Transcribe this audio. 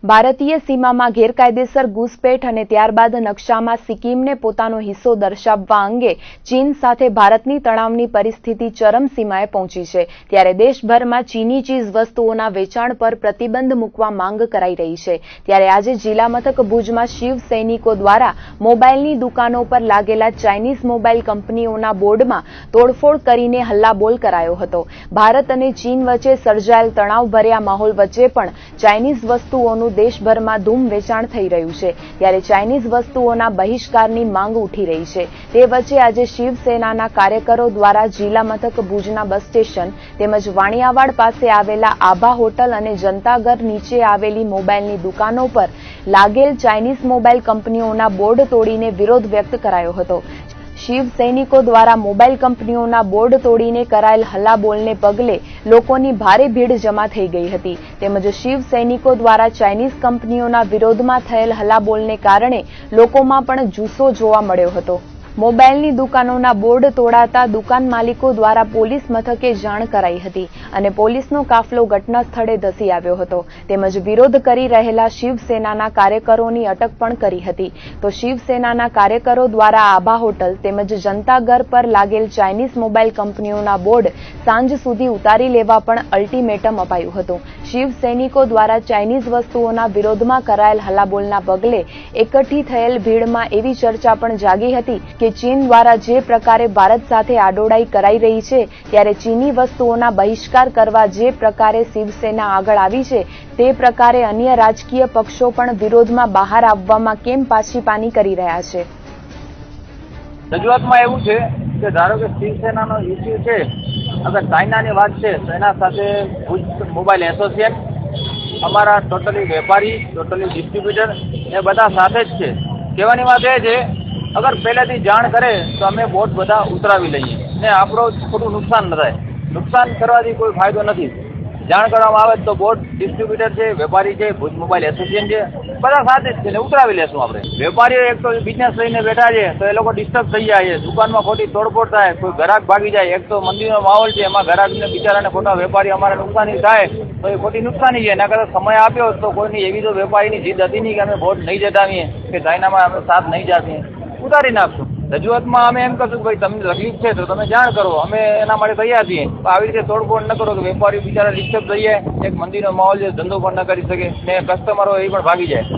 ભારતીય સીમામાં ગેરકાયદેસર ઘૂસપેઠ અને ત્યારબાદ નકશામાં સિક્કિમને પોતાનો હિસ્સો દર્શાવવા અંગે ચીન સાથે ભારતની તણાવની પરિસ્થિતિ ચરમસીમાએ પહોંચી છે। ત્યારે દેશભરમાં ચીની ચીજ વસ્તુઓના વેચાણ પર પ્રતિબંધ મૂકવા માંગ કરાઈ રહી છે। ત્યારે આજે જિલ્લા મથક ભુજમાં શિવ સૈનિકો દ્વારા મોબાઈલની દુકાનો પર લાગેલા ચાઇનીઝ મોબાઈલ કંપનીઓના બોર્ડમાં તોડફોડ કરીને હલ્લાબોલ કરાયો હતો। ભારત અને ચીન વચ્ચે સર્જાયેલ તણાવભર્યા માહોલ વચ્ચે પણ ચાઇનીઝ વસ્તુઓનું દેશભરમાં ધૂમ વેચાણ થઈ રહ્યું છે। ત્યારે ચાઇનીઝ વસ્તુઓના બહિષ્કારની માંગ ઉઠી રહી છે। તે વચ્ચે આજે શિવસેનાના કાર્યકરો દ્વારા જિલ્લા મથક ભુજના બસ સ્ટેશન તેમજ વાણિયાવાડ પાસે આવેલા આભા હોટલ અને જનતાઘર નીચે આવેલી મોબાઈલની દુકાનો પર લાગેલ ચાઇનીઝ મોબાઈલ કંપનીઓના બોર્ડ તોડીને વિરોધ વ્યક્ત કરાયો હતો। શિવ સૈનિકો દ્વારા મોબાઈલ કંપનીઓના બોર્ડ તોડીને કરાયેલ હલ્લાબોલને પગલે લોકોની ભારે ભીડ જમા થઈ ગઈ હતી। તેમજ શિવ સૈનિકો દ્વારા ચાઇનીઝ કંપનીઓના વિરોધમાં થયેલ હલ્લાબોલને કારણે લોકોમાં પણ જુસ્સો જોવા મળ્યો હતો। મોબાઈલની દુકાનોના બોર્ડ તોડાતા દુકાન માલિકો દ્વારા પોલીસ મથકે જાણ કરાઈ હતી અને પોલીસનો કાફલો ઘટના સ્થળે ધસી આવ્યો હતો। તેમજ વિરોધ કરી રહેલા શિવસેનાના કાર્યકરોની અટક પણ કરી હતી। તો શિવસેનાના કાર્યકરો દ્વારા આભા હોટલ તેમજ જનતાઘર પર લાગેલ ચાઇનીઝ મોબાઈલ કંપનીઓના બોર્ડ સાંજ સુધી ઉતારી લેવા પણ અલ્ટિમેટમ અપાયું હતું। શિવ સૈનિકો દ્વારા ચાઇનીઝ વસ્તુઓના વિરોધમાં કરાયેલ હલ્લાબોલના પગલે એકઠી થયેલ ભીડમાં એવી ચર્ચા પણ જાગી હતી કે ચીન દ્વારા જે પ્રકારે ભારત સાથે આડોડાઈ કરાઈ રહી છે ત્યારે ચીની વસ્તુઓના બહિષ્કાર કરવા જે પ્રકારે શિવસેના આગળ આવી છે તે પ્રકારે અન્ય રાજકીય પક્ષો પણ વિરોધમાં બહાર આવવામાં કેમ પાછીપાની કરી રહ્યા છે। રજૂઆતમાં એવું છે કે ધારો કે શિવસેનાનો ઇસ્યુ છે, અગર ચાઇનાની વાત છે તો એના સાથે ભુજ મોબાઈલ એસોસિએશન અમારા ટોટલી વેપારી ટોટલી ડિસ્ટ્રીબ્યુટર એ બધા સાથે જ છે। કહેવાની વાત એ છે અગર પહેલેથી જાણ કરે તો અમે બોટ બધા ઉતરાવી લઈએ ને આપણો ખોટું નુકસાન ન થાય। નુકસાન કરવાથી કોઈ ફાયદો નથી। જાણ કરવામાં આવે તો બોટ ડિસ્ટ્રીબ્યુટર છે, વેપારી છે, ભુજ મોબાઈલ એસોસિએશન છે, બધા સાથે જ છે ને ઉતરાવી લેશું આપણે। વેપારીઓ એક તો બિઝનેસ લઈને બેઠા છે તો એ લોકો ડિસ્ટર્બ થઈ જાય છે, દુકાનમાં ખોટી તોડફોડ થાય, કોઈ ગ્રાહક ભાગી જાય। એક તો મંદિરનો માહોલ છે, એમાં ગ્રાહકને બિચારાને ખોટા વેપારી અમારે નુકસાની થાય તો એ ખોટી નુકસાની છે। એના કરતાં સમય આપ્યો તો કોઈની એવી તો વેપારીની જીદ હતી નહીં કે અમે બોટ નહીં જતાવીએ કે ચાઇનામાં અમે સાથ નહીં જાતીએ, ઉતારી નાખશું। રજૂઆતમાં અમે એમ કરશું કે ભાઈ તમને તકલીફ છે તો તમે જાણ કરો, અમે એના માટે તૈયાર છીએ। તો આવી રીતે તોડફોડ ન કરો કે વેપારી બિચારા ડિસ્ટર્બ થઈ જાય, એક મંદિરનો માહોલ છે, ધંધો પણ ન કરી શકે ને કસ્ટમરો એ પણ ભાગી જાય।